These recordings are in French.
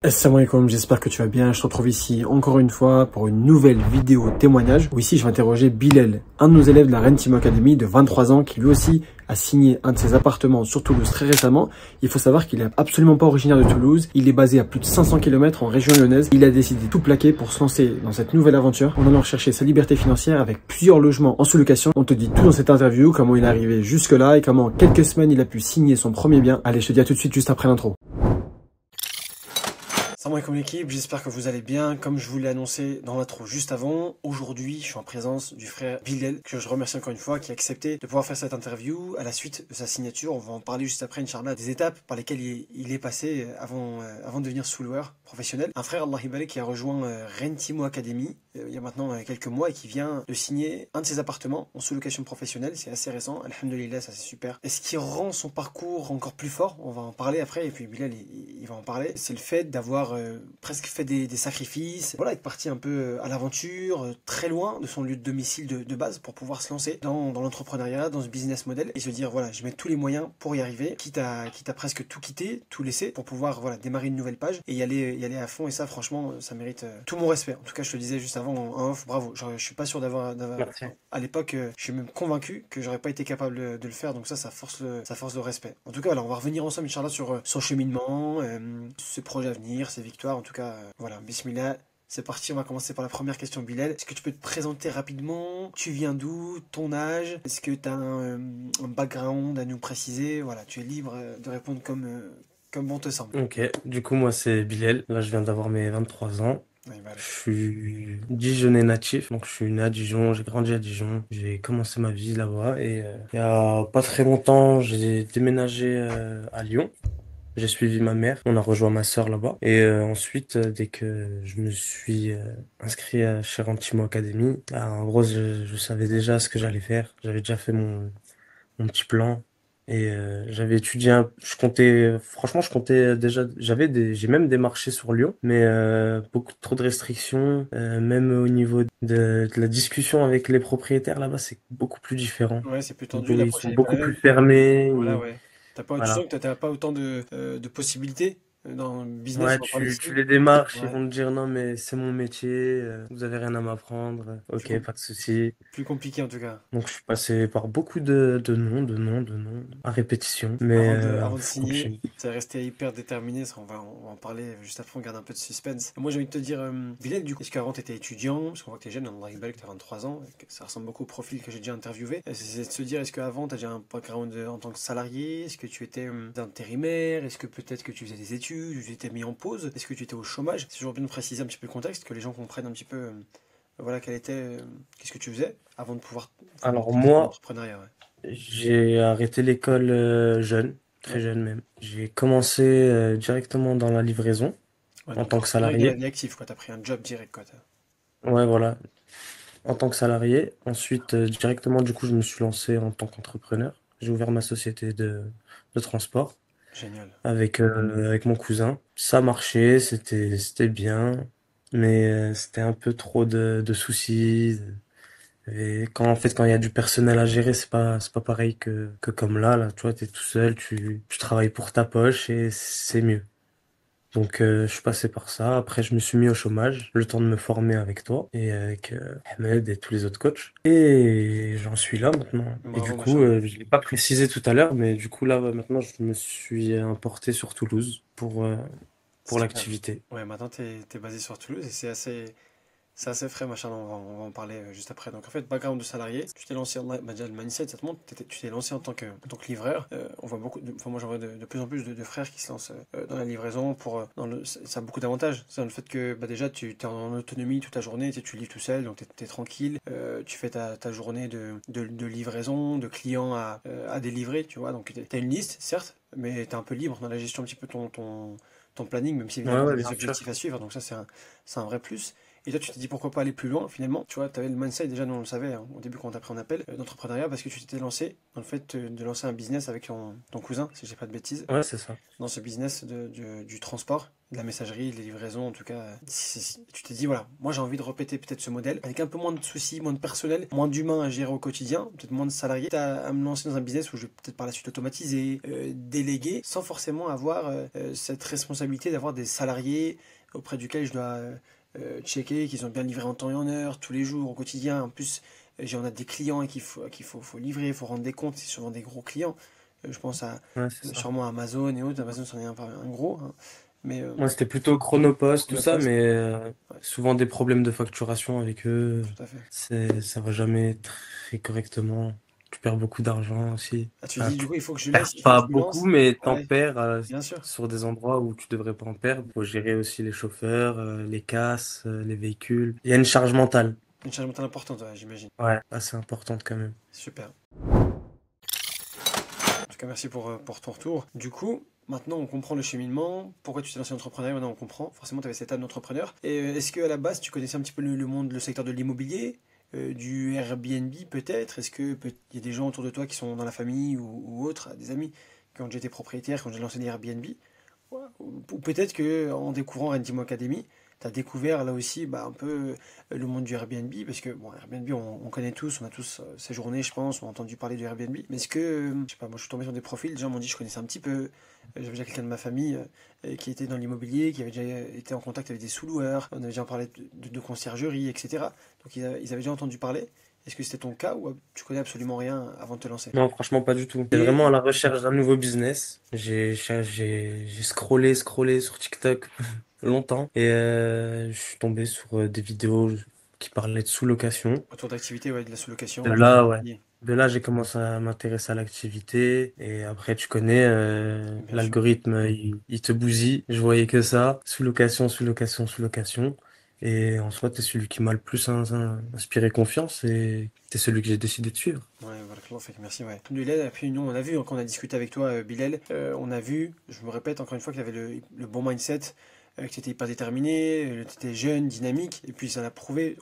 Assalamu alaikum, j'espère que tu vas bien. Je te retrouve ici encore une fois pour une nouvelle vidéo témoignage où ici je vais interroger Bilal, un de nos élèves de la Rennes Academy de 23 ans qui lui aussi a signé un de ses appartements sur Toulouse très récemment. Il faut savoir qu'il est absolument pas originaire de Toulouse. Il est basé à plus de 500 km en région lyonnaise. Il a décidé de tout plaquer pour se lancer dans cette nouvelle aventure en allant chercher sa liberté financière avec plusieurs logements en sous-location. On te dit tout dans cette interview, comment il est arrivé jusque là et comment en quelques semaines il a pu signer son premier bien. Allez, je te dis à tout de suite juste après l'intro. Salam alaikum l'équipe, j'espère que vous allez bien. Comme je vous l'ai annoncé dans l'intro juste avant, aujourd'hui je suis en présence du frère Bilal, que je remercie encore une fois, qui a accepté de pouvoir faire cette interview à la suite de sa signature. On va en parler juste après, Inch'Allah, des étapes par lesquelles il est passé avant de devenir souleur professionnel. Un frère, Allah Ibarak, qui a rejoint Rennes Academy il y a maintenant quelques mois et qui vient de signer un de ses appartements en sous-location professionnelle. C'est assez récent, alhamdoulilah, ça c'est super. Et ce qui rend son parcours encore plus fort, on va en parler après, et puis Bilal il va en parler, c'est le fait d'avoir presque fait des sacrifices, voilà, être parti un peu à l'aventure, très loin de son lieu de domicile de base pour pouvoir se lancer dans l'entrepreneuriat, dans ce business model et se dire voilà, je mets tous les moyens pour y arriver, quitte à presque tout quitter, tout laisser pour pouvoir voilà, démarrer une nouvelle page et y aller à fond. Et ça franchement ça mérite tout mon respect. En tout cas je te le disais juste avant en off, bravo. Je suis pas sûr d'avoir à l'époque je suis même convaincu que j'aurais pas été capable de le faire, donc ça force le respect. En tout cas voilà, on va revenir ensemble Inch'Allah sur son cheminement, ses projets à venir, ses victoires. En tout cas voilà, bismillah. C'est parti, on va commencer par la première question, Bilal. Est-ce que tu peux te présenter rapidement? Tu viens d'où? Ton âge? Est-ce que tu as un background à nous préciser? Voilà, tu es libre de répondre comme bon te semble. Ok, du coup moi c'est Bilal, là je viens d'avoir mes 23 ans, Oui, je voilà. suis Dijonnais natif, donc je suis né à Dijon, j'ai grandi à Dijon, j'ai commencé ma vie là-bas et il y a pas très longtemps j'ai déménagé à Lyon, j'ai suivi ma mère, on a rejoint ma sœur là-bas et ensuite dès que je me suis inscrit chez Rentimo Academy, bah, en gros je savais déjà ce que j'allais faire, j'avais déjà fait mon petit plan. Et j'avais étudié, franchement, je comptais déjà, j'ai même démarché sur Lyon, mais beaucoup trop de restrictions, même au niveau de la discussion avec les propriétaires là-bas, c'est beaucoup plus différent. Ouais, c'est plus tendu, Ils l'approche sont elle est pas beaucoup la plus même. fermés. Voilà, ouais. Tu sens Voilà. que t'as pas autant de possibilités dans le business, Ouais, on en parle tu ici. les démarches, ils Ouais. vont te dire non, mais c'est mon métier, vous avez rien à m'apprendre. Plus, Ok, pas de souci. plus compliqué en tout cas. Donc je suis passé par beaucoup de noms, à répétition, mais Avant de faut signer, continuer. c'est resté hyper déterminé, ça, on va en parler juste après, on garde un peu de suspense. Moi j'ai envie de te dire, Bilal, du coup, est-ce qu'avant tu étais étudiant, parce qu'on voit que tu es jeune, on que tu as 23 ans, et que ça ressemble beaucoup au profil que j'ai déjà interviewé. C'est de se dire, est-ce qu'avant tu as déjà un background en tant que salarié, est-ce que tu étais intérimaire, est-ce que peut-être que tu faisais des études, ou tu étais mis en pause, est-ce que tu étais au chômage? C'est toujours bien de préciser un petit peu le contexte, que les gens comprennent un petit peu, voilà, qu'est-ce que tu faisais avant de pouvoir vraiment Alors te lancer dans moi, l'entrepreneuriat, ouais. j'ai arrêté l'école jeune, très Ouais. jeune même. J'ai commencé directement dans la livraison Ouais, en donc tant que direct de la salarié. vie active, quoi. T'as pris un job direct, quoi. Ouais, voilà, en tant que salarié. Ensuite, directement, du coup, je me suis lancé en tant qu'entrepreneur. J'ai ouvert ma société de transport Génial. avec mon cousin. Ça marchait, c'était bien, mais c'était un peu trop de soucis. Et quand il y a du personnel à gérer, c'est pas pareil que comme là, tu vois, t'es tout seul, tu travailles pour ta poche et c'est mieux. Donc, je suis passé par ça. Après, je me suis mis au chômage, le temps de me former avec toi et avec Ahmed et tous les autres coachs. Et j'en suis là maintenant. Et du Bravo, coup, machallah. je l'ai pas précisé tout à l'heure, mais du coup, là, maintenant, je me suis importé sur Toulouse pour Super. l'activité. Ouais, maintenant t'es basé sur Toulouse et c'est assez frais, machin, on va en parler juste après. Donc en fait, background de salarié, tu t'es lancé, bah, déjà le mindset, ça te montre, tu t'es lancé en tant que livreur. On voit enfin moi j'en vois de plus en plus de frères qui se lancent dans la livraison ça a beaucoup d'avantages. C'est dans le fait que bah, déjà tu es en autonomie toute la journée, tu livres tout seul, donc tu es tranquille. Tu fais ta journée de livraison, de clients à délivrer, tu vois. Donc tu as une liste, certes, mais tu es un peu libre dans la gestion un petit peu ton planning, même si Ouais, évidemment il y ouais, a des bien sûr. objectifs à suivre, donc ça c'est un vrai plus. Et toi, tu t'es dit pourquoi pas aller plus loin finalement. Tu vois, tu avais le mindset, déjà, nous on le savait hein, au début quand on t'a pris en appel, d'entrepreneuriat parce que tu t'étais lancé dans le fait de lancer un business avec ton cousin, si j'ai pas de bêtises, Ouais, c'est ça. dans ce business du transport, de la messagerie, des livraisons en tout cas. Tu t'es dit, voilà, moi j'ai envie de répéter peut-être ce modèle avec un peu moins de soucis, moins de personnel, moins d'humains à gérer au quotidien, peut-être moins de salariés, à me lancer dans un business où je vais peut-être par la suite automatiser, déléguer, sans forcément avoir cette responsabilité d'avoir des salariés auprès duquel je dois checker qu'ils ont bien livré en temps et en heure, tous les jours, au quotidien. En plus, on a des clients et faut livrer, il faut rendre des comptes, c'est souvent des gros clients. Je pense à Ouais, c'est ça. sûrement Amazon et autres. Amazon, c'en est un gros, hein. Mais Moi, c'était plutôt Chronopost, tout ça, Chronopost, mais ouais, souvent des problèmes de facturation avec eux. tout à fait. Ça va jamais très correctement. Tu perds beaucoup d'argent aussi. Ah, tu Enfin, dis, tu du coup, il faut que je perds laisse, il faut que pas je me beaucoup, lance. mais t'en Ouais, perds bien sûr. sur des endroits où tu devrais pas en perdre. Faut gérer aussi les chauffeurs, les casses, les véhicules. Il y a une charge mentale. Une charge mentale importante, ouais, j'imagine. Ouais, assez importante quand même. Super. En tout cas, merci pour ton retour. Du coup, maintenant on comprend le cheminement, pourquoi tu t'es lancé en entrepreneuriat, maintenant on comprend. Forcément, tu avais cette âme d'entrepreneur. Et est-ce qu'à la base, tu connaissais un petit peu le monde, le secteur de l'immobilier, du Airbnb peut-être? Est-ce que il y a des gens autour de toi qui sont dans la famille ou autres, des amis qui ont déjà été propriétaires, qui ont déjà lancé des Airbnb? Ouais, ou peut-être que en découvrant Rendimo Academy, tu as découvert là aussi bah, un peu le monde du Airbnb, parce que bon, Airbnb, on connaît tous, on a tous séjourné, je pense, on a entendu parler du Airbnb. Mais est-ce que, je sais pas, moi je suis tombé sur des profils, des gens m'ont dit je connaissais un petit peu, j'avais déjà quelqu'un de ma famille qui était dans l'immobilier, qui avait déjà été en contact avec des sous-loueurs, on avait déjà parlé de conciergerie, etc. Donc ils avaient déjà entendu parler. Est-ce que c'était ton cas ou tu connais absolument rien avant de te lancer? Non, franchement, pas du tout. J'étais Et vraiment à la recherche d'un nouveau business. J'ai scrollé sur TikTok longtemps et je suis tombé sur des vidéos qui parlaient de sous-location. autour d'activité, ouais, de la De sous-location, du là, ouais. Airbnb, De là, j'ai commencé à m'intéresser à l'activité et après, tu connais, bien sûr. l'algorithme, il te bousille. Je voyais que ça, sous-location, sous-location, sous-location. Et en soi, t'es celui qui m'a le plus inspiré confiance et c'est celui que j'ai décidé de suivre. Ouais, voilà, fait que merci, ouais. Alhamdoulilah, et puis nous, on a vu, quand on a discuté avec toi, Bilal, on a vu, je me répète encore une fois, que tu avais le bon mindset, que tu étais hyper déterminé, tu étais jeune, dynamique, et puis ça l'a prouvé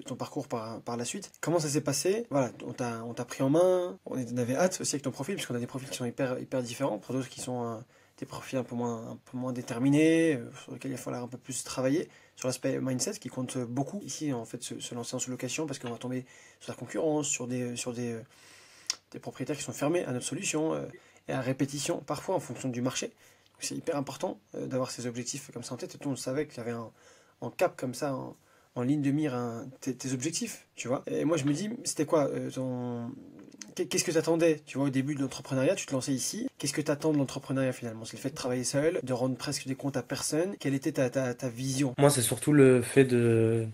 ton parcours par la suite. Comment ça s'est passé? Voilà, on t'a pris en main, on avait hâte aussi avec ton profil, parce qu'on a des profils qui sont hyper différents, pour d'autres qui sont des profils un peu moins déterminés, sur lesquels il va falloir un peu plus travailler, sur l'aspect mindset qui compte beaucoup. Ici, en fait, se lancer en sous-location, parce qu'on va tomber sur la concurrence, des propriétaires qui sont fermés à notre solution et à répétition, parfois en fonction du marché. Donc c'est hyper important d'avoir ces objectifs comme ça en tête. Et toi, on savait qu'il y avait en cap comme ça, en ligne de mire, tes objectifs, tu vois. Et moi, je me dis, c'était quoi qu'est-ce que tu attendais, tu vois, au début de l'entrepreneuriat, tu te lançais ici. Qu'est-ce que tu attends de l'entrepreneuriat finalement? C'est le fait de travailler seul, de rendre presque des comptes à personne. Quelle était ta vision? Moi, c'est surtout le fait de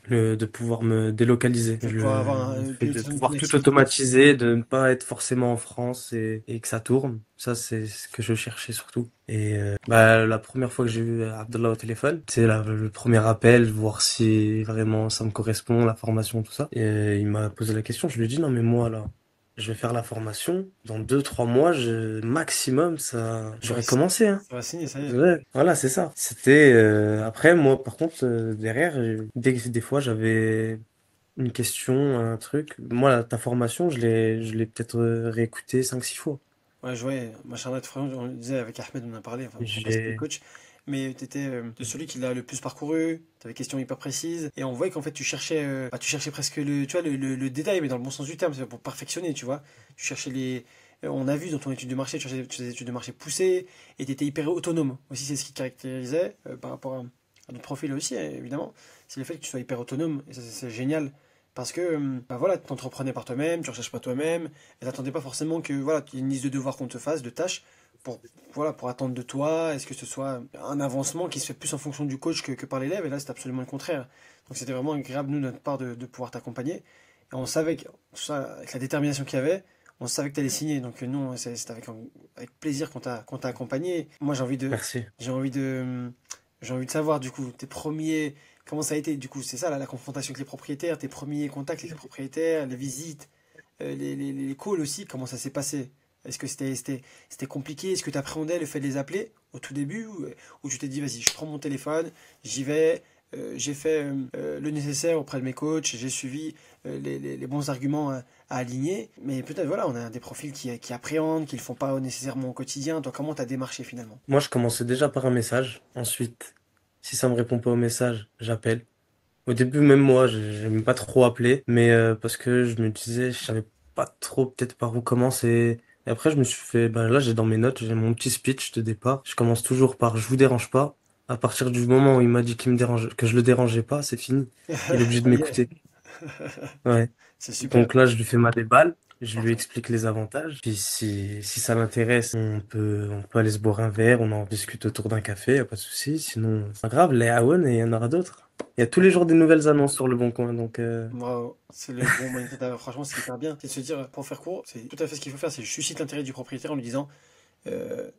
pouvoir me délocaliser. De pouvoir avoir Le fait de piloter ton pouvoir tout activité. automatiser, de ne pas être forcément en France et que ça tourne. Ça, c'est ce que je cherchais surtout. Et bah, la première fois que j'ai eu Abdallah au téléphone, c'est le premier appel, voir si vraiment ça me correspond, la formation, tout ça. Et il m'a posé la question, je lui ai dit, non, mais moi, là, je vais faire la formation. Dans 2, 3 mois, maximum, Tu vas, j'aurais commencé, hein. tu vas signer, ça y est. Ouais, voilà, c'est ça. C'était après moi par contre derrière dès que des fois j'avais une question, un truc, moi ta formation, je l'ai peut-être réécouté 5, 6 fois. Ouais, je voyais, machin là, on le disait avec Ahmed, on en a parlé, enfin, on passe des J'ai coachs, mais tu étais de celui qui l'a le plus parcouru, tu avais des questions hyper précises, et on voyait qu'en fait tu cherchais presque tu vois, le détail, mais dans le bon sens du terme, c'est pour perfectionner, tu vois. Tu cherchais on a vu dans ton étude de marché, tu faisais des études de marché poussées, et tu étais hyper autonome. Aussi, c'est ce qui caractérisait, par rapport à notre profil aussi, évidemment, c'est le fait que tu sois hyper autonome, et ça, c'est génial. Parce que, bah voilà, tu t'entreprenais par toi-même, tu recherches pas toi-même, et t'attendais pas forcément que, voilà, il y ait une liste de devoirs qu'on te fasse, de tâches, pour, voilà, pour attendre de toi, est-ce que ce soit un avancement qui se fait plus en fonction du coach que par l'élève, et là, c'est absolument le contraire. Donc c'était vraiment agréable, nous, de notre part, de pouvoir t'accompagner. Et on savait que, tout ça, avec la détermination qu'il y avait, on savait que tu allais signer. Donc nous, c'est avec plaisir qu'on t'a accompagné. Moi, merci. j'ai envie de, j'ai envie de savoir, du coup, comment ça a été, du coup, c'est ça, la confrontation avec les propriétaires, tes premiers contacts avec les propriétaires, les visites, les calls aussi, comment ça s'est passé? Est-ce que c'était compliqué? Est-ce que tu appréhendais le fait de les appeler au tout début? Ou tu t'es dit, vas-y, je prends mon téléphone, j'y vais, j'ai fait le nécessaire auprès de mes coachs, j'ai suivi les bons arguments à aligner. Mais peut-être, voilà, on a des profils qui appréhendent, qui le font pas nécessairement au quotidien. Toi, comment t'as démarché finalement? Moi, je commençais déjà par un message. Ensuite, si ça me répond pas au message, j'appelle. Au début, même moi, j'aimais pas trop appeler, mais parce que je me disais, je savais pas trop peut-être par où commencer. Et après, je me suis fait, ben là, j'ai dans mes notes, j'ai mon petit speech de départ. Je commence toujours par je vous dérange pas. À partir du moment où il m'a dit qu'il me dérange, que je le dérangeais pas, c'est fini. Il est obligé de Ça y est, m'écouter. Ouais. c'est super. Donc là, je lui fais ma déballe, je lui Parfait. explique les avantages. Puis si ça l'intéresse, on peut aller se boire un verre, on en discute autour d'un café, y a pas de souci. Sinon, c'est pas grave, les Awen, et il y en aura d'autres. Il y a tous les jours des nouvelles annonces sur le Bon Coin, donc Bravo, c'est le bon mindset. Franchement, c'est hyper bien. C'est de se dire, pour faire court, c'est tout à fait ce qu'il faut faire. C'est je suscite l'intérêt du propriétaire en lui disant,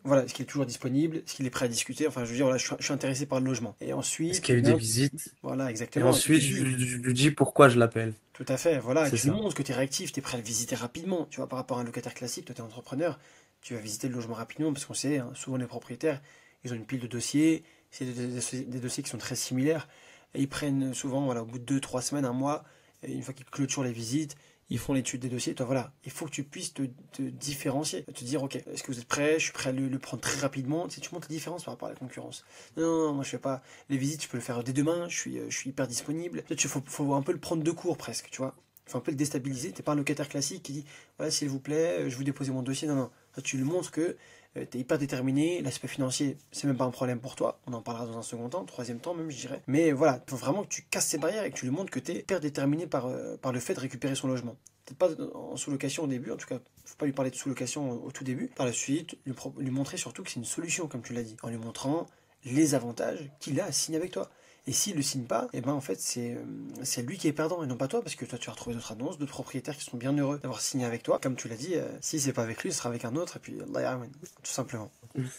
voilà, est-ce qu'il est toujours disponible, est-ce qu'il est prêt à discuter. Enfin, je veux dire, voilà, je suis intéressé par le logement. Et est-ce ensuite, qu'il y eh a eu des bien, visites? voilà, Et exactement. Et tu ensuite, dis, je lui dis pourquoi je l'appelle. tout à fait, voilà, C'est tu lui ça. montres que tu es réactif, tu es prêt à le visiter rapidement. Tu vois, par rapport à un locataire classique, toi, tu es entrepreneur, tu vas visiter le logement rapidement parce qu'on sait, hein, souvent les propriétaires, ils ont une pile de dossiers, c'est des dossiers qui sont très similaires. Et ils prennent souvent, voilà, au bout de 2, 3 semaines, un mois, et une fois qu'ils clôturent les visites, ils font l'étude des dossiers. Toi, voilà, il faut que tu puisses te différencier, te dire, ok, est-ce que vous êtes prêt? Je suis prêt à le prendre très rapidement. Tu sais, tu montres la différence par rapport à la concurrence. Non, non, non, moi je fais pas les visites, je peux le faire dès demain, je suis hyper disponible. Peut-être qu'il faut un peu le prendre de court presque, tu vois. Il faut un peu le déstabiliser. T'es pas un locataire classique qui dit, voilà, s'il vous plaît, je vous dépose mon dossier. Non, non. Toi, tu lui montres que tu es hyper déterminé, l'aspect financier, c'est même pas un problème pour toi, on en parlera dans un second temps, troisième temps même, je dirais. Mais voilà, il faut vraiment que tu casses ces barrières et que tu lui montres que tu es hyper déterminé par le fait de récupérer son logement. Peut-être pas en sous-location au début, en tout cas, faut pas lui parler de sous-location au tout début. Par la suite, lui montrer surtout que c'est une solution, comme tu l'as dit, en lui montrant les avantages qu'il a à signer avec toi. Et s'il ne le signe pas, et ben en fait c'est lui qui est perdant et non pas toi, parce que toi tu vas retrouver d'autres annonces, d'autres propriétaires qui sont bien heureux d'avoir signé avec toi. Comme tu l'as dit, si c'est pas avec lui, ce sera avec un autre, et puis Allah ya'awen, tout simplement.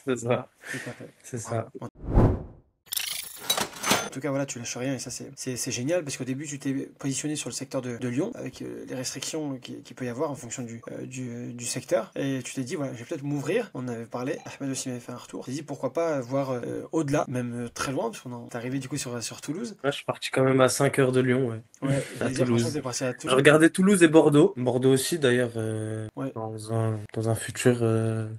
C'est ça. Tout à fait. C'est Bravo. ça. En tout cas, voilà, tu lâches rien et ça, c'est génial parce qu'au début, tu t'es positionné sur le secteur de Lyon avec les restrictions qu'il peut y avoir en fonction du secteur. Et tu t'es dit, voilà, je vais peut-être m'ouvrir. On en avait parlé, Ahmed aussi m'avait fait un retour. Tu t'es dit, pourquoi pas voir au-delà, même très loin, parce qu'on est arrivé du coup sur Toulouse. Là, je suis parti quand même à 5 heures de Lyon, ouais. Ouais, À j'allais dire, franchement, Toulouse. t'es passé à Je Toulouse. regardais Toulouse et Bordeaux. Bordeaux aussi, d'ailleurs, Ouais, dans un futur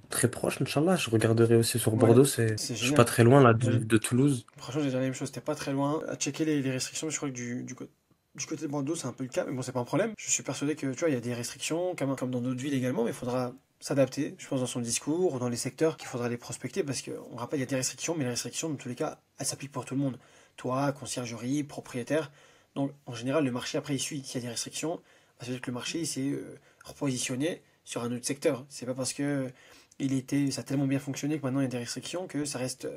très proche, Inch'Allah. Je regarderai aussi sur ouais, Bordeaux. c'est Je suis pas génial. très loin là de Toulouse. Franchement, j'ai dit la même chose, c'était pas très loin. À checker les restrictions, je crois que du côté de Bordeaux, c'est un peu le cas, mais bon, c'est pas un problème. Je suis persuadé que, tu vois, il y a des restrictions, comme dans d'autres villes également, mais il faudra s'adapter, je pense, dans son discours ou dans les secteurs qu'il faudra les prospecter, parce qu'on rappelle, il y a des restrictions, mais les restrictions, dans tous les cas, elles s'appliquent pour tout le monde. Toi, conciergerie, propriétaire. Donc, en général, le marché, après, il suit. S'il y a des restrictions, bah, ça veut dire que le marché, il s'est repositionné sur un autre secteur. C'est pas parce que ça a tellement bien fonctionné que maintenant il y a des restrictions que ça reste.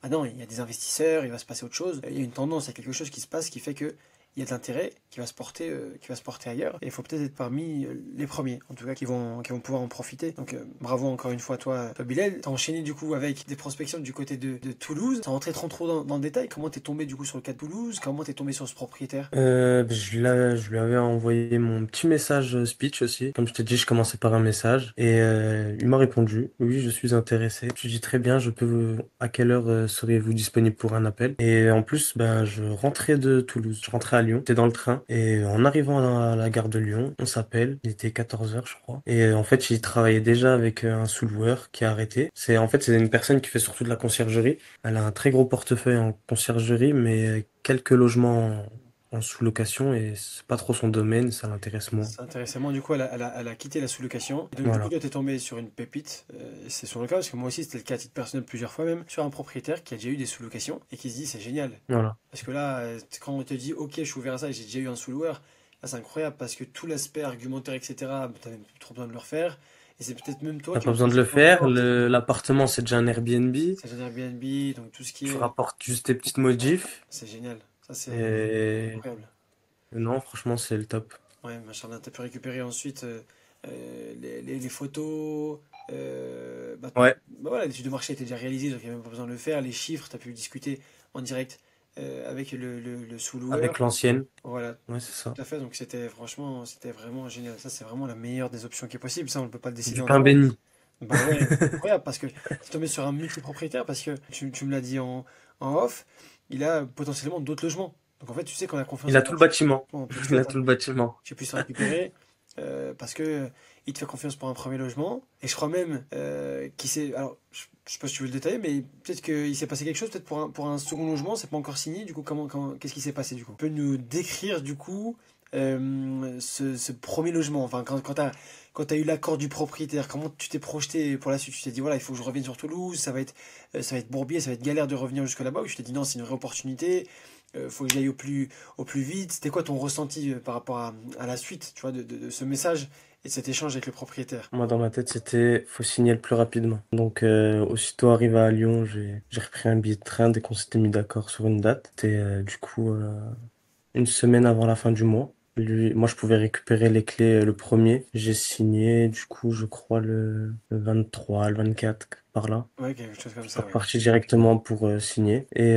Maintenant, il y a des investisseurs, il va se passer autre chose. Il y a une tendance, il y a quelque chose qui se passe qui fait que il y a de l'intérêt qui va se porter ailleurs. Et il faut peut-être être parmi les premiers, en tout cas, qui vont pouvoir en profiter. Donc, bravo encore une fois à toi, Bilal. T'as enchaîné du coup avec des prospections du côté de Toulouse. Sans rentrer trop dans le détail, comment t'es tombé du coup sur le cas de Toulouse? Comment t'es tombé sur ce propriétaire? Je lui avais envoyé mon petit message speech aussi. Comme je t'ai dit, je commençais par un message et il m'a répondu. Oui, je suis intéressé. Je lui ai dit très bien, à quelle heure seriez-vous disponible pour un appel? Et en plus, ben, je rentrais de Toulouse. Je rentrais à Lyon. J'étais dans le train et en arrivant à la gare de Lyon, on s'appelle. Il était 14 heures, je crois. Et en fait, il travaillait déjà avec un sous-loueur qui a arrêté. C'est une personne qui fait surtout de la conciergerie. Elle a un très gros portefeuille en conciergerie, mais quelques logements en sous-location et c'est pas trop son domaine, ça l'intéresse moins. C'est intéressant. Du coup, elle a quitté la sous-location. Et donc, du coup, Voilà, toi, t'es tombé sur une pépite. Et c'est sur le cas, parce que moi aussi, c'était le cas à titre personnel plusieurs fois même, sur un propriétaire qui a déjà eu des sous-locations et qui se dit, c'est génial. voilà. Parce que là, quand on te dit, ok, je suis ouvert à ça et j'ai déjà eu un sous-loueur, là, c'est incroyable parce que tout l'aspect argumentaire, etc., t'as même plus trop besoin de le refaire. Et c'est peut-être même toi T'as qui pas vas besoin de passer le devant la faire, porte. l'appartement c'est déjà un Airbnb, C'est un Airbnb, donc tout ce qui tu est. rapportes juste tes petites modifs C'est génial. Ça, c'est et incroyable. non, franchement c'est le top. Ouais, machin, t'as pu récupérer ensuite les photos. Ouais, Bah voilà, l'étude de marché était déjà réalisée, donc il n'y a même pas besoin de le faire. Les chiffres, t'as pu discuter en direct avec le avec sous-loueur. l'ancienne, Voilà, ouais c'est ça. tout à fait. Donc c'était vraiment génial. Ça, c'est vraiment la meilleure des options qui est possible. Ça, on ne peut pas le décider Du en pain avance. béni. Bah ouais, incroyable parce que tu tombé sur un multipropriétaire parce que tu me l'as dit en off. il a potentiellement d'autres logements. Donc en fait, tu sais, quand on a confiance Il en a tout toi, le bâtiment. bon, tu Il sais, a tout le bâtiment. tu puisses le récupérer parce que il te fait confiance pour un premier logement. Et je crois même qu'il s'est. Alors, je sais pas si tu veux le détailler, mais peut-être qu'il s'est passé quelque chose, peut-être pour un second logement, c'est pas encore signé. Du coup, qu'est-ce qui s'est passé du coup? Tu peux nous décrire du coup ce premier logement, enfin quand t'as eu l'accord du propriétaire, comment tu t'es projeté pour la suite? Tu t'es dit voilà, il faut que je revienne sur Toulouse, ça va être bourbier, ça va être galère de revenir jusque là-bas, ou tu t'es dit non, c'est une vraie opportunité, faut que j'aille au plus vite. C'était quoi ton ressenti par rapport à la suite, tu vois, de ce message et de cet échange avec le propriétaire? Moi, dans ma tête, c'était faut signer le plus rapidement. Donc, aussitôt arrivé à Lyon, j'ai repris un billet de train dès qu'on s'était mis d'accord sur une date. C'était du coup une semaine avant la fin du mois. Moi, je pouvais récupérer les clés le premier. J'ai signé, du coup, je crois le 23, le 24, par là. Ouais, quelque chose comme Je suis ça, ouais. reparti directement pour signer. Et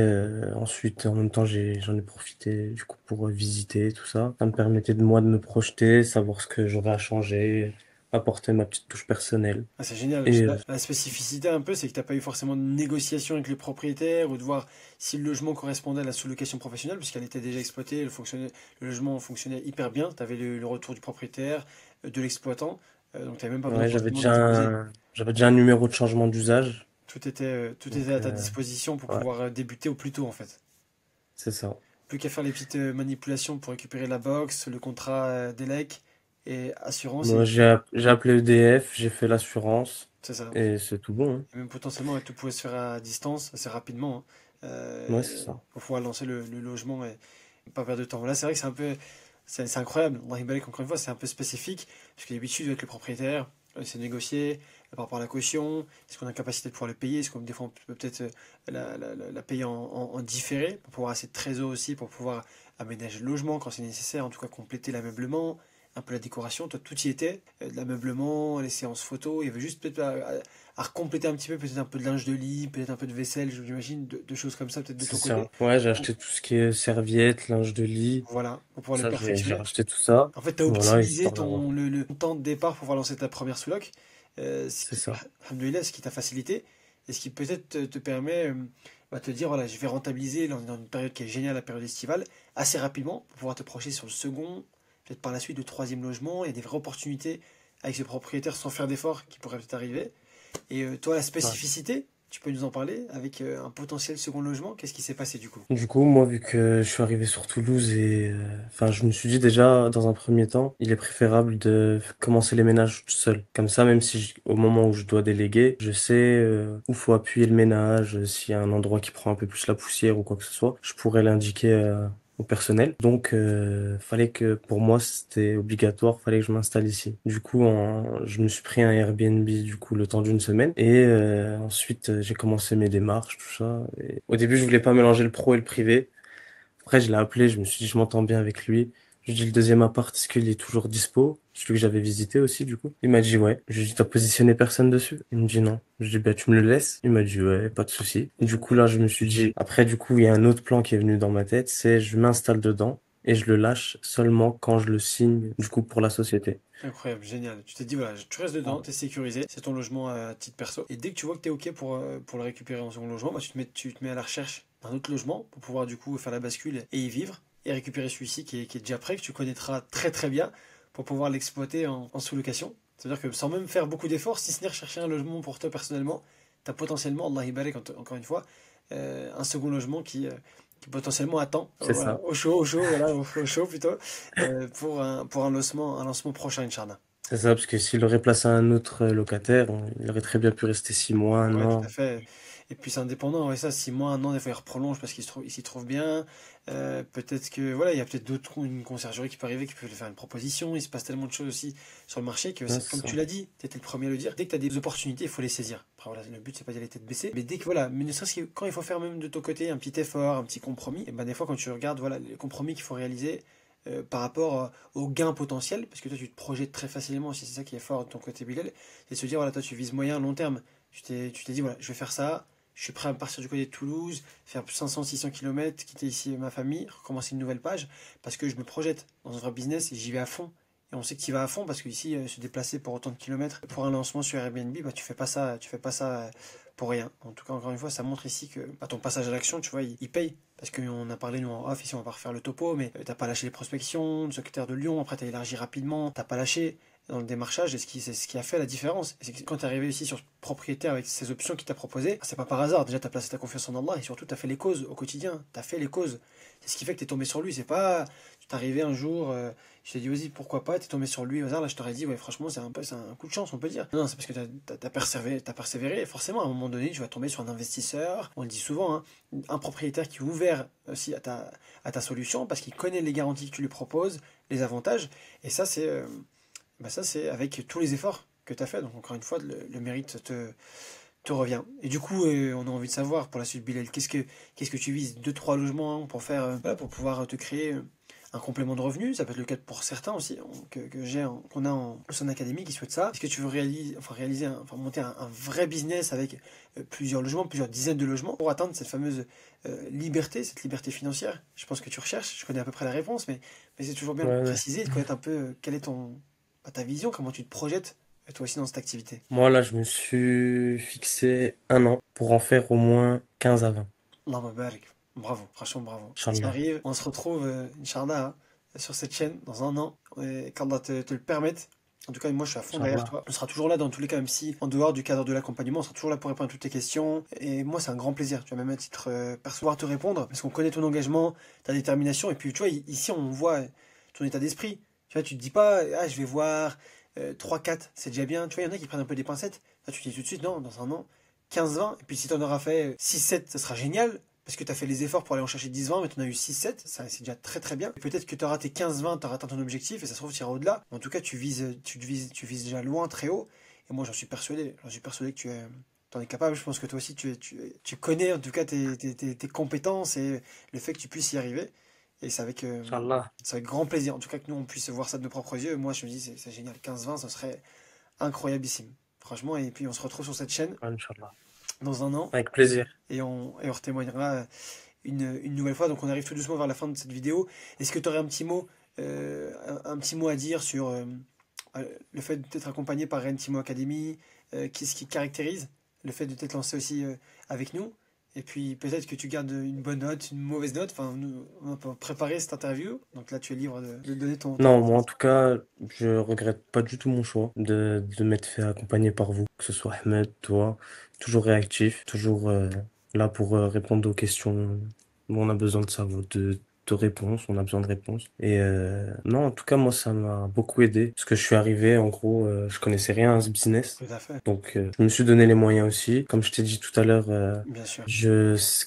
ensuite, en même temps, j'en ai profité du coup pour visiter tout ça. Ça me permettait de moi de me projeter, savoir ce que j'aurais à changer, apporter ma petite touche personnelle. Ah, c'est génial. Parce Et que la spécificité un peu, c'est que t'as pas eu forcément de négociation avec le propriétaire ou de voir si le logement correspondait à la sous-location professionnelle, puisqu'elle était déjà exploitée, le logement fonctionnait hyper bien. Tu avais le retour du propriétaire, de l'exploitant, donc tu n'avais même pas besoin ouais, forcément de déposer. j'avais déjà un numéro de changement d'usage. Tout était Donc à ta disposition pour ouais, pouvoir débuter au plus tôt en fait. c'est ça. Plus qu'à faire les petites manipulations pour récupérer la box, le contrat d'ELEC et assurance, Moi, et j'ai appelé EDF, j'ai fait l'assurance c'est ça. et c'est tout bon, hein. Et même potentiellement, tout pouvait se faire à distance assez rapidement, hein, Ouais, c'est ça. pour pouvoir lancer le logement et pas perdre de temps. Là, c'est vrai que c'est un peu, c'est incroyable. Dans Hibalik, encore une fois, c'est un peu spécifique, parce que d'habitude, avec le propriétaire, c'est négocier par rapport à la caution, est-ce qu'on a la capacité de pouvoir le payer, est-ce qu'on des fois on peut peut-être la payer en différé, pour pouvoir assez de trésor aussi, pour pouvoir aménager le logement quand c'est nécessaire, en tout cas compléter l'ameublement, un peu la décoration, toi tout y était, de l'ameublement, les séances photos, il y avait juste peut-être à recompléter un petit peu, peut-être un peu de linge de lit, peut-être un peu de vaisselle, j'imagine, de choses comme ça, peut-être de C'est ton ça. côté. Ouais, j'ai Bon, acheté tout ce qui est serviettes, linge de lit. voilà, pour pouvoir le Ça, j'ai perfectionner. racheté tout ça. En fait, tu as Voilà, optimisé histoire d'avoir. le temps de départ pour pouvoir lancer ta première sous-loc, ce C'est qui, ça. alhamdoulilah, ce qui t'a facilité, et ce qui peut-être te permet te dire, voilà, je vais rentabiliser dans une période qui est géniale, la période estivale, assez rapidement, pour pouvoir te projeter sur le second, peut-être par la suite le troisième logement, et des vraies opportunités avec ce propriétaire sans faire d'efforts qui pourraient peut-être arriver. Et toi, la Ouais. spécificité, tu peux nous en parler, avec un potentiel second logement, qu'est-ce qui s'est passé du coup? Du coup, moi, vu que je suis arrivé sur Toulouse et, enfin, je me suis dit déjà, dans un premier temps, il est préférable de commencer les ménages tout seul. Comme ça, même si au moment où je dois déléguer, je sais où faut appuyer le ménage, s'il y a un endroit qui prend un peu plus la poussière ou quoi que ce soit, je pourrais l'indiquer au personnel. Donc, fallait que, pour moi, c'était obligatoire, fallait que je m'installe ici. Du coup, je me suis pris un Airbnb, du coup, le temps d'une semaine. Et ensuite, j'ai commencé mes démarches, tout ça. Et au début, je voulais pas mélanger le pro et le privé. Après, je l'ai appelé, je me suis dit, je m'entends bien avec lui. Je lui ai dit, le deuxième appart, est-ce qu'il est toujours dispo? Celui que j'avais visité aussi, du coup. Il m'a dit, ouais. Je lui ai dit, t'as positionné personne dessus? Il me dit, non. Je lui ai dit, bah, tu me le laisses? Il m'a dit, ouais, pas de souci. Et du coup, là, je me suis dit, après, du coup, il y a un autre plan qui est venu dans ma tête, c'est je m'installe dedans et je le lâche seulement quand je le signe, du coup, pour la société. Incroyable, génial. Tu t'es dit, voilà, tu restes dedans, tu es sécurisé, c'est ton logement à titre perso. Et dès que tu vois que tu es OK pour le récupérer en second logement, bah, tu te mets à la recherche d'un autre logement pour pouvoir du coup faire la bascule et y vivre et récupérer celui-ci qui est déjà prêt, que tu connaîtras très très bien pour pouvoir l'exploiter en sous-location. C'est-à-dire que sans même faire beaucoup d'efforts, si ce n'est rechercher un logement pour toi personnellement, tu as potentiellement, Allah Ibarak, encore une fois, un second logement qui potentiellement attend, C'est voilà, ça. au chaud, voilà, au chaud plutôt, pour un lancement prochain, Inch'Allah. C'est ça, parce que s'il aurait placé un autre locataire, il aurait très bien pu rester 6 mois, un Ouais, tout à an. fait. Et puis c'est indépendant, ouais, ça, 6 mois, un an, des fois il prolonge parce il s'y trouve bien. Peut-être que voilà, il y a peut-être d'autres, une conciergerie qui peut arriver, qui peut lui faire une proposition. Il se passe tellement de choses aussi sur le marché que Ouais, c'est c'est comme tu ça. l'as dit, tu étais le premier à le dire. Dès que tu as des opportunités, il faut les saisir. Après, voilà, le but c'est pas d'y aller tête baissée, mais dès que voilà, mais ne serait-ce que quand il faut faire même de ton côté un petit effort, un petit compromis, et ben des fois quand tu regardes voilà les compromis qu'il faut réaliser par rapport au gain potentiel, parce que toi tu te projettes très facilement, si c'est ça qui est fort de ton côté Bilal, c'est de se dire voilà, toi tu vises moyen, long terme. Tu t'es dit, voilà, je vais faire ça, je suis prêt à partir du côté de Toulouse, faire 500-600 km, quitter ici ma famille, recommencer une nouvelle page, parce que je me projette dans un vrai business et j'y vais à fond. Et on sait que tu y vas à fond parce qu'ici, se déplacer pour autant de kilomètres, pour un lancement sur Airbnb, bah, tu fais pas ça pour rien. En tout cas, encore une fois, ça montre ici que ton passage à l'action, tu vois, il paye. parce qu'on a parlé nous en off, ici on va pas refaire le topo, mais t'as pas lâché les prospections, le secrétaire de Lyon, après t'as élargi rapidement, t'as pas lâché dans le démarchage, et c'est ce qui a fait la différence. Et c'est que quand t'es arrivé ici sur propriétaire avec ces options qu'il t'a proposées, c'est pas par hasard, déjà t'as placé ta confiance en Allah, et surtout t'as fait les causes au quotidien, t'as fait les causes. C'est ce qui fait que t'es tombé sur lui, c'est pas, tu t'es arrivé un jour, je t'ai dit vas-y pourquoi pas, t'es tombé sur lui au hasard, là je t'aurais dit ouais franchement c'est un coup de chance on peut dire. Non, c'est parce que t'as persévéré, et forcément à un moment donné tu vas tomber sur un investisseur, on le dit souvent, hein, un propriétaire qui est ouvert aussi à ta solution parce qu'il connaît les garanties que tu lui proposes, les avantages, et ça c'est avec tous les efforts que tu as fait, donc encore une fois le mérite te revient. Et du coup, on a envie de savoir pour la suite, Bilal, qu'est-ce que tu vises? Deux, trois logements hein, pour faire, voilà, pour pouvoir te créer un complément de revenu. Ça peut être le cas pour certains aussi, qu'on a au sein d'académie qui souhaitent ça. Est-ce que tu veux monter un vrai business avec plusieurs logements, plusieurs dizaines de logements pour atteindre cette fameuse cette liberté financière? Je pense que tu recherches, je connais à peu près la réponse, mais c'est toujours bien de Ouais, ouais. préciser, de connaître un peu quelle est ta vision, comment tu te projettes toi aussi dans cette activité. Moi, là, je me suis fixé 1 an pour en faire au moins 15 à 20. Allah Barak. Bravo, franchement bravo. Si tu Inch'Allah. arrives, on se retrouve, Inch'Allah, hein, sur cette chaîne dans un an, et qu'Allah te le permette. En tout cas, moi je suis à fond derrière Inch'Allah. toi. On sera toujours là dans tous les cas, même si en dehors du cadre de l'accompagnement, on sera toujours là pour répondre à toutes tes questions. Et moi, c'est un grand plaisir, tu vois, même à titre percevoir te répondre, parce qu'on connaît ton engagement, ta détermination. Et puis, tu vois, ici, on voit ton état d'esprit. Tu vois, tu te dis pas, ah, je vais voir 3-4, c'est déjà bien. Tu vois, il y en a qui prennent un peu des pincettes. Là, tu te dis tout de suite, non, dans un an, 15-20. Et puis, si tu en auras fait 6-7, ça sera génial. Parce que tu as fait les efforts pour aller en chercher 10-20, mais tu en as eu 6-7, ça c'est déjà très très bien. Peut-être que tu auras tes 15-20, tu auras atteint ton objectif, et ça se trouve, tu iras au-delà. En tout cas, tu vises déjà loin, très haut. Et moi, j'en suis persuadé que t'en es capable. Je pense que toi aussi, tu connais en tout cas tes compétences et le fait que tu puisses y arriver. Et Inch'Allah. c'est avec grand plaisir, en tout cas, que nous, on puisse voir ça de nos propres yeux. Moi, je me dis, c'est génial. 15-20, ça serait incroyableissime. Franchement, et puis on se retrouve sur cette chaîne Inch'Allah. dans un an Avec plaisir. et on témoignera une nouvelle fois. Donc on arrive tout doucement vers la fin de cette vidéo. Est-ce que tu aurais un petit mot à dire sur le fait d'être accompagné par Rentimo Academy, qu'est-ce qui caractérise le fait de t'être lancé aussi avec nous? Et puis peut-être que tu gardes une bonne note, une mauvaise note. Enfin, nous, on a préparé cette interview. Donc là, tu es libre de donner ton Non, avis. moi, en tout cas, je regrette pas du tout mon choix de m'être fait accompagner par vous, que ce soit Ahmed, toi, toujours réactif, toujours là pour répondre aux questions où on a besoin de savoir, de réponses, on a besoin de réponses. Et non, en tout cas, moi, ça m'a beaucoup aidé, parce que je suis arrivé, en gros, je connaissais rien à ce business. Tout à fait, Donc, je me suis donné les moyens aussi. Comme je t'ai dit tout à l'heure, bien sûr.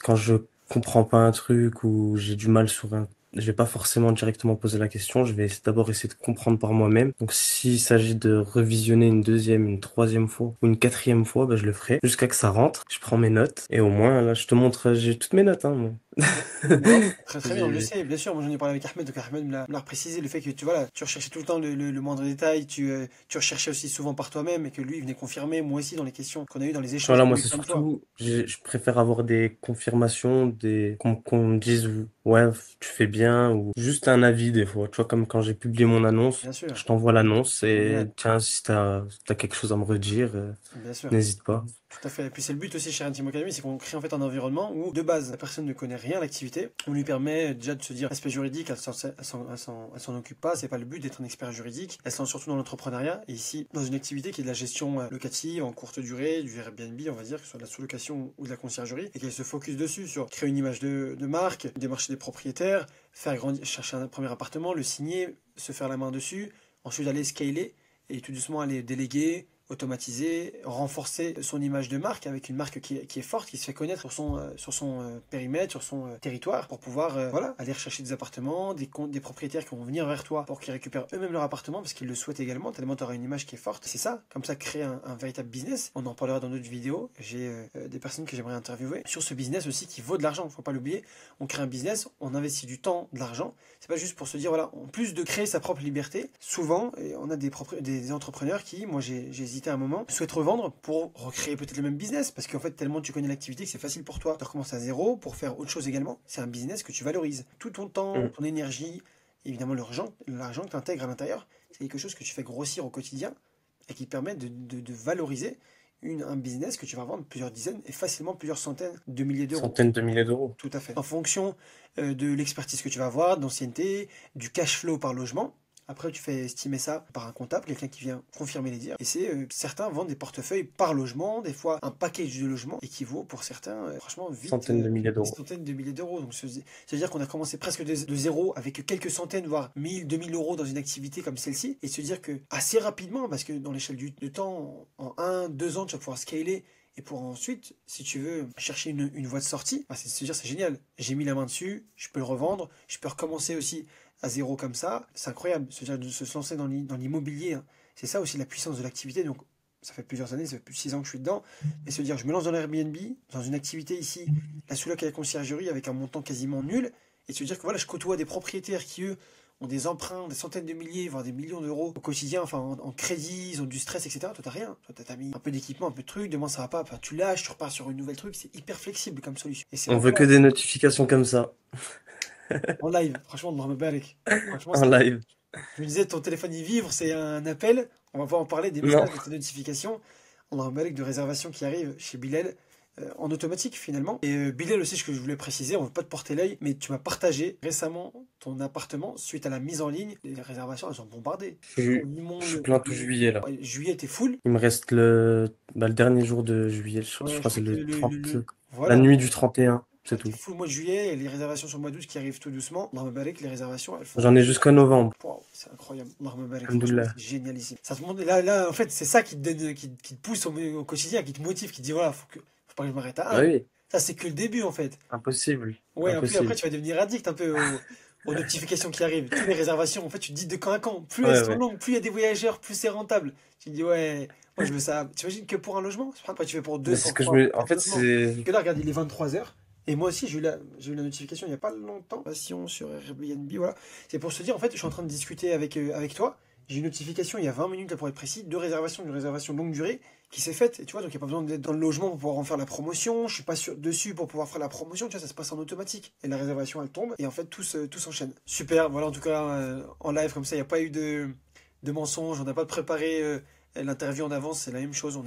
quand je comprends pas un truc ou j'ai du mal sur un, je vais pas forcément directement poser la question. Je vais d'abord essayer de comprendre par moi-même. Donc, s'il s'agit de revisionner une deuxième, une troisième fois ou une quatrième fois, ben, je le ferai jusqu'à que ça rentre. Je prends mes notes et au moins, là, je te montre, j'ai toutes mes notes, hein, moi. Non, très très bien, on le J'ai, sait, bien sûr. Moi j'en ai parlé avec Ahmed, donc Ahmed me l'a précisé le fait que tu recherchais tout le temps le moindre détail, tu recherchais aussi souvent par toi-même et que lui il venait confirmer, moi aussi dans les questions qu'on a eues, dans les échanges voilà, qu'on moi, a eu c'est plein de fois. surtout, je préfère avoir des confirmations, qu'on me dise, ouais, tu fais bien, ou juste un avis, des fois. Tu vois, comme quand j'ai publié mon annonce, Bien sûr, je t'envoie l'annonce et génial, tiens, si t'as quelque chose à me redire, bien sûr. n'hésite pas. Tout à fait. Et puis c'est le but aussi chez Intime Academy, c'est qu'on crée en fait un environnement où de base la personne ne connaît rien à l'activité. On lui permet déjà de se dire l'aspect juridique, elle s'en occupe pas, c'est pas le but d'être un expert juridique. Elle se lance surtout dans l'entrepreneuriat et ici dans une activité qui est de la gestion locative en courte durée, du Airbnb on va dire, que ce soit de la sous-location ou de la conciergerie, et qu'elle se focus dessus sur créer une image de marque, démarcher des propriétaires, faire grandir, chercher un premier appartement, le signer, se faire la main dessus, ensuite aller scaler et tout doucement aller déléguer, automatiser, renforcer son image de marque avec une marque qui est forte, qui se fait connaître sur son périmètre, sur son territoire, pour pouvoir voilà, aller rechercher des appartements, des propriétaires qui vont venir vers toi pour qu'ils récupèrent eux-mêmes leur appartement parce qu'ils le souhaitent également, tellement tu auras une image qui est forte. C'est ça, comme ça, créer un véritable business. On en parlera dans d'autres vidéos. J'ai des personnes que j'aimerais interviewer sur ce business aussi qui vaut de l'argent, faut pas l'oublier. On crée un business, on investit du temps, de l'argent. C'est pas juste pour se dire, voilà, en plus de créer sa propre liberté, souvent, on a des entrepreneurs qui, moi j'ai hésité à un moment, souhaitent revendre pour recréer peut-être le même business, parce qu'en fait, tellement tu connais l'activité que c'est facile pour toi de recommencer à zéro pour faire autre chose également. C'est un business que tu valorises. Tout ton temps, Mm. ton énergie, évidemment l'argent que tu intègres à l'intérieur, c'est quelque chose que tu fais grossir au quotidien et qui te permet de valoriser un business que tu vas vendre plusieurs dizaines et facilement plusieurs centaines de milliers d'euros. Centaines de milliers d'euros. Tout à fait. En fonction de l'expertise que tu vas avoir, d'ancienneté, du cash flow par logement. Après, tu fais estimer ça par un comptable, quelqu'un qui vient confirmer les dires. Et certains vendent des portefeuilles par logement, des fois un package de logement équivaut pour certains, franchement, vite Centaines de milliers des d'euros. centaines de milliers d'euros. Donc, c'est-à-dire qu'on a commencé presque de zéro avec quelques centaines, voire 1000, 2000 euros dans une activité comme celle-ci. Et se dire que assez rapidement, parce que dans l'échelle de temps, en 1, 2 ans, tu vas pouvoir scaler. Et pour ensuite, si tu veux chercher une voie de sortie, bah, c'est de se dire c'est génial, j'ai mis la main dessus, je peux le revendre, je peux recommencer aussi à zéro comme ça. C'est incroyable, c'est-à-dire de se lancer dans l'immobilier, hein. C'est ça aussi la puissance de l'activité. Donc ça fait plusieurs années, ça fait plus de 6 ans que je suis dedans. Et se dire je me lance dans l'Airbnb, dans une activité ici, la sous-loc à la conciergerie avec un montant quasiment nul. Et se dire que voilà, je côtoie des propriétaires qui eux ont des emprunts, des centaines de milliers, voire des millions d'euros au quotidien, enfin en crédit, ils ont du stress, etc. Toi, t'as rien. Toi, t'as mis un peu d'équipement, un peu de trucs, demain ça va pas, enfin, tu lâches, tu repars sur une nouvelle truc, c'est hyper flexible comme solution. Et c'est On veut que des notifications comme ça, en live, franchement, Allah Mabarak. Franchement, en live. je me disais, ton téléphone y vibre, c'est un appel, on va pouvoir en parler des Non, messages, de tes notifications. Allah Mabarak de réservations qui arrivent chez Bilal. En automatique finalement. Et Bilal aussi, ce que je voulais préciser, on ne veut pas te porter l'œil, mais tu m'as partagé récemment ton appartement suite à la mise en ligne. Les réservations, elles ont bombardé. Du je monde, suis plein tout juillet là. ouais, juillet était full. Il me reste le dernier jour de juillet, je Ouais, je crois que crois c'est que le 30, la voilà, nuit du 31, c'est ouais, t'es tout. full mois de juillet, et les réservations sur le mois d'août qui arrivent tout doucement. Allah Mabarak, les réservations, elles font. J'en ai jusqu'à novembre, Waouh, c'est incroyable. Allah Mabarak, franchement, alhamdoulilah. c'est génial ici. Ça te montre, là, en fait, c'est ça qui te donne, qui te pousse au quotidien, qui te motive, qui te dit voilà, faut pas que je m'arrête à Ah un. oui, Ça, c'est que le début en fait. impossible, Ouais, après, impossible. tu vas devenir addict un peu aux notifications qui arrivent. Toutes les réservations, en fait, tu te dis de camp à camp. Plus elles Ouais, sont ouais. longues, plus il y a des voyageurs, plus c'est rentable. Tu te dis, ouais, moi je veux ça. Tu imagines que pour un logement, je sais pas, tu fais pour Mais deux, c'est ce pour que je trois, pour me... En quatre fait, logements. c'est... Que là, regarde, il est 23 heures. Et moi aussi, j'ai eu la notification il n'y a pas longtemps. Passion sur Airbnb, voilà. C'est pour se dire, en fait, je suis en train de discuter avec toi. J'ai eu une notification il y a 20 minutes, là, pour être précis, de réservation, une réservation longue durée qui s'est faite. Et tu vois, donc il n'y a pas besoin d'être dans le logement pour pouvoir en faire la promotion. Je suis pas dessus pour pouvoir faire la promotion. Tu vois, ça se passe en automatique. Et la réservation, elle tombe. Et en fait, tout s'enchaîne. Super. Voilà, en tout cas, en live, comme ça, il n'y a pas eu de mensonges. On n'a pas préparé l'interview en avance. C'est la même chose.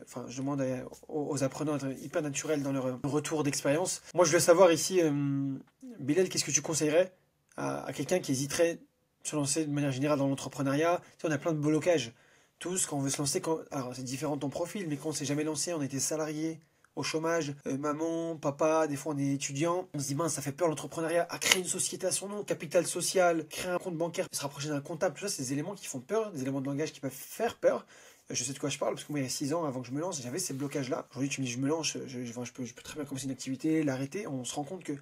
Enfin, je demande aux apprenants d'être hyper naturels dans leur retour d'expérience. Moi, je veux savoir ici, Bilal, qu'est-ce que tu conseillerais à quelqu'un qui hésiterait se lancer de manière générale dans l'entrepreneuriat? Tu sais, on a plein de blocages. Tous, quand on veut se lancer, alors c'est différent de ton profil, mais quand on s'est jamais lancé, on était salarié, au chômage, maman, papa, des fois on est étudiant, on se dit mince, ça fait peur l'entrepreneuriat, à créer une société à son nom, capital social, créer un compte bancaire, se rapprocher d'un comptable, tout ça, c'est des éléments qui font peur, des éléments de langage qui peuvent faire peur. Je sais de quoi je parle, parce que moi, il y a 6 ans, avant que je me lance, j'avais ces blocages-là. Aujourd'hui, tu me dis, je me lance, je peux très bien commencer une activité, l'arrêter. On se rend compte que,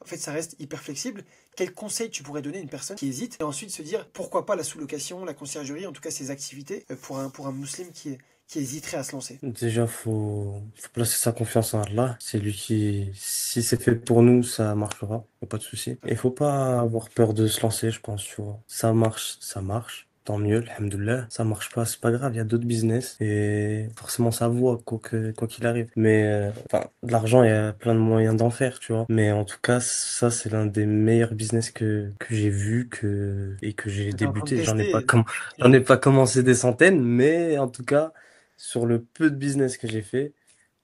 en fait, ça reste hyper flexible. Quel conseil tu pourrais donner à une personne qui hésite et ensuite se dire pourquoi pas la sous-location, la conciergerie, en tout cas ces activités pour un musulman qui hésiterait à se lancer? Déjà, faut placer sa confiance en Allah. C'est lui qui, si c'est fait pour nous, ça marchera. Y a pas de souci. Tout à Et fait. faut pas avoir peur de se lancer, je pense, tu vois. Ça marche, ça marche. Tant mieux, alhamdoulilah. Ça marche pas, c'est pas grave. Il y a d'autres business. Et forcément, ça vaut, quoi qu'il arrive. Mais, enfin, de l'argent, il y a plein de moyens d'en faire, tu vois. Mais en tout cas, ça, c'est l'un des meilleurs business que j'ai vu, et que j'ai Que tu es en train de débuté. tester. J'en ai pas commencé des centaines, mais en tout cas, sur le peu de business que j'ai fait,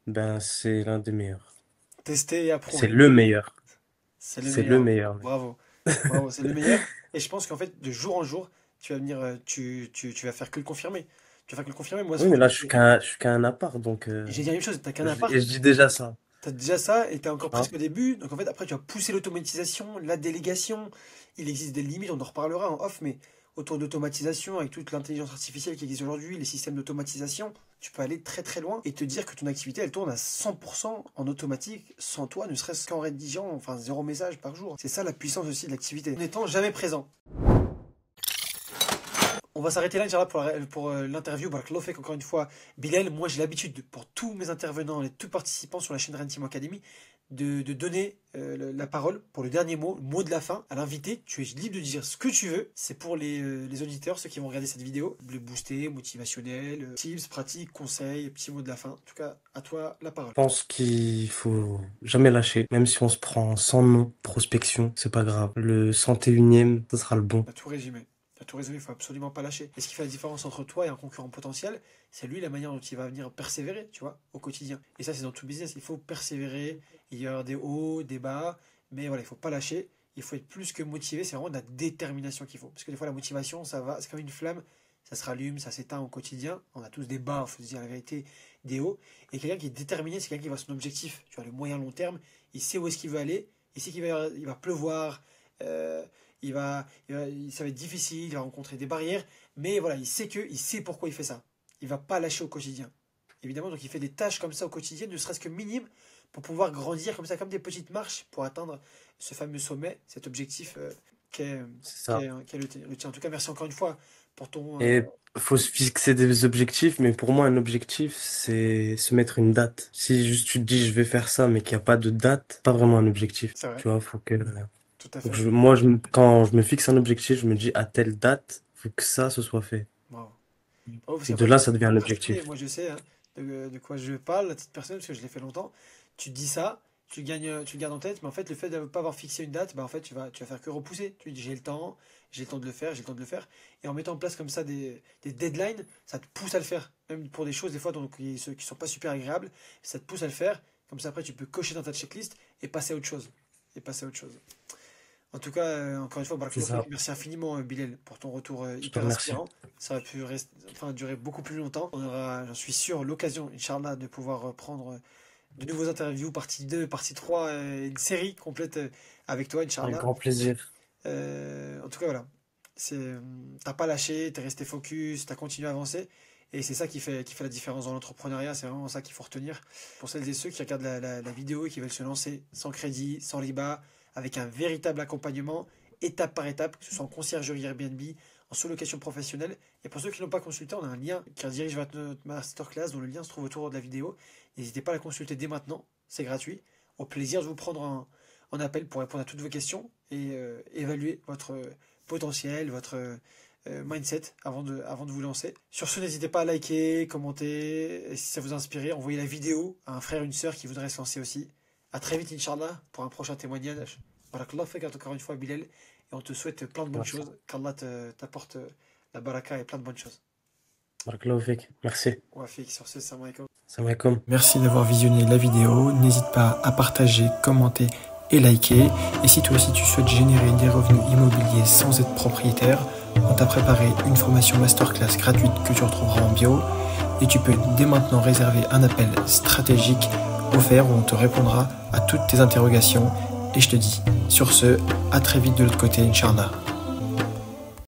ben c'est l'un des meilleurs. Tester et C'est approuver. le meilleur. C'est le C'est le meilleur. meilleur, mec. Bravo. Bravo, c'est le meilleur. Et je pense qu'en fait, de jour en jour, tu vas venir, tu vas faire que le confirmer. Tu vas faire que le confirmer. Moi, Oui, mais là, franchement, je suis qu'un appart, donc j'ai dit la même chose. T'as qu'un et appart. je dis déjà ça. T'as déjà ça et t'es Tu encore vois. presque au début. Donc en fait, après, tu vas pousser l'automatisation, la délégation. Il existe des limites, on en reparlera en off, mais autour d'automatisation, avec toute l'intelligence artificielle qui existe aujourd'hui, les systèmes d'automatisation, tu peux aller très très loin et te dire que ton activité, elle tourne à 100% en automatique, sans toi, ne serait-ce qu'en rédigeant, enfin, 0 message par jour. C'est ça la puissance aussi de l'activité. En n'étant jamais présent. On va s'arrêter là, Inch'Allah, pour l'interview. Barakallahu fek, encore une fois, Bilal. Moi, j'ai l'habitude, pour tous mes intervenants et tous participants sur la chaîne Rentim Academy, de donner la parole pour le dernier mot, le mot de la fin à l'invité. Tu es libre de dire ce que tu veux. C'est pour les auditeurs, ceux qui vont regarder cette vidéo. Le booster, motivationnel, tips, pratiques, conseils, petits mots de la fin. En tout cas, à toi la parole. Je pense qu'il faut jamais lâcher, même si on se prend 100 noms, prospection, c'est pas grave. Le 101e, ce sera le bon. T'as tout résumé. as tout raisonné, il faut absolument pas lâcher. Et ce qui fait la différence entre toi et un concurrent potentiel, c'est lui la manière dont il va venir persévérer, tu vois, au quotidien. Et ça, c'est dans tout business. Il faut persévérer. Il y a des hauts, des bas, mais voilà, il faut pas lâcher. Il faut être plus que motivé. C'est vraiment de la détermination qu'il faut. Parce que des fois, la motivation, ça va, c'est comme une flamme. Ça se rallume, ça s'éteint au quotidien. On a tous des bas, il faut se dire la vérité, des hauts. Et quelqu'un qui est déterminé, c'est quelqu'un qui voit son objectif. Tu vois, le moyen long terme, il sait où est-ce qu'il veut aller. Il sait il va pleuvoir. Ça va être difficile, il va rencontrer des barrières, mais voilà, il sait pourquoi il fait ça. Il va pas lâcher au quotidien. Évidemment, donc il fait des tâches comme ça au quotidien, ne serait-ce que minimes, pour pouvoir grandir comme ça, comme des petites marches, pour atteindre ce fameux sommet, cet objectif qu'est C'est ça. le tien. En tout cas, merci encore une fois pour ton... Et faut se fixer des objectifs, mais pour moi, un objectif, c'est se mettre une date. Si juste tu te dis je vais faire ça, mais qu'il n'y a pas de date, pas vraiment un objectif. C'est vrai, Tu vois, faut que tout à Donc fait. quand je me fixe un objectif, je me dis à telle date, faut que ça se soit fait. Wow. Oh, parce Et de qu'après, là, tu ça devient un es objectif. moi je sais hein, de quoi je parle, la petite personne, parce que je l'ai fait longtemps. Tu te dis ça, tu le gardes en tête, mais en fait, le fait de ne pas avoir fixé une date, bah, en fait, tu vas faire que repousser. Tu dis j'ai le temps de le faire, j'ai le temps de le faire. Et en mettant en place comme ça des deadlines, ça te pousse à le faire. Même pour des choses, des fois, donc, qui sont pas super agréables, ça te pousse à le faire. Comme ça, après, tu peux cocher dans ta checklist et passer à autre chose. Et passer à autre chose. En tout cas, encore une fois, C'est Barakallahu ça. fik. Merci infiniment, Bilal, pour ton retour Je te hyper remercie. inspirant. Ça aurait pu durer beaucoup plus longtemps. On aura, j'en suis sûr, l'occasion, Inch'Allah, de pouvoir reprendre de nouveaux interviews, partie 2, partie 3, une série complète avec toi, Avec Inch'Allah. grand plaisir. En tout cas, voilà. T'as pas lâché, t'es resté focus, t'as continué à avancer. Et c'est ça qui fait la différence dans l'entrepreneuriat. C'est vraiment ça qu'il faut retenir. Pour celles et ceux qui regardent la vidéo et qui veulent se lancer sans crédit, sans riba, avec un véritable accompagnement, étape par étape, que ce soit en conciergerie Airbnb, en sous-location professionnelle. Et pour ceux qui n'ont pas consulté, on a un lien qui redirige vers notre masterclass, dont le lien se trouve autour de la vidéo. N'hésitez pas à la consulter dès maintenant, c'est gratuit. Au plaisir de vous prendre en appel pour répondre à toutes vos questions et évaluer votre potentiel, votre mindset avant de vous lancer. Sur ce, n'hésitez pas à liker, commenter, et si ça vous a inspiré, envoyez la vidéo à un frère, une sœur qui voudrait se lancer aussi. À très vite, Inch'Allah, pour un prochain témoignage. Barakallah fek encore une fois, Bilal, et on te souhaite plein de bonnes Merci. choses. Qu'Allah t'apporte la baraka et plein de bonnes choses. Barakallahu fik. Merci. On va faire sur ce, salam alaikum. Salam alaikum. Merci d'avoir visionné la vidéo. N'hésite pas à partager, commenter et liker. Et si toi aussi tu souhaites générer des revenus immobiliers sans être propriétaire, on t'a préparé une formation masterclass gratuite que tu retrouveras en bio. Et tu peux dès maintenant réserver un appel stratégique offert où on te répondra à toutes tes interrogations. Et je te dis, sur ce, à très vite de l'autre côté, Inch'Allah.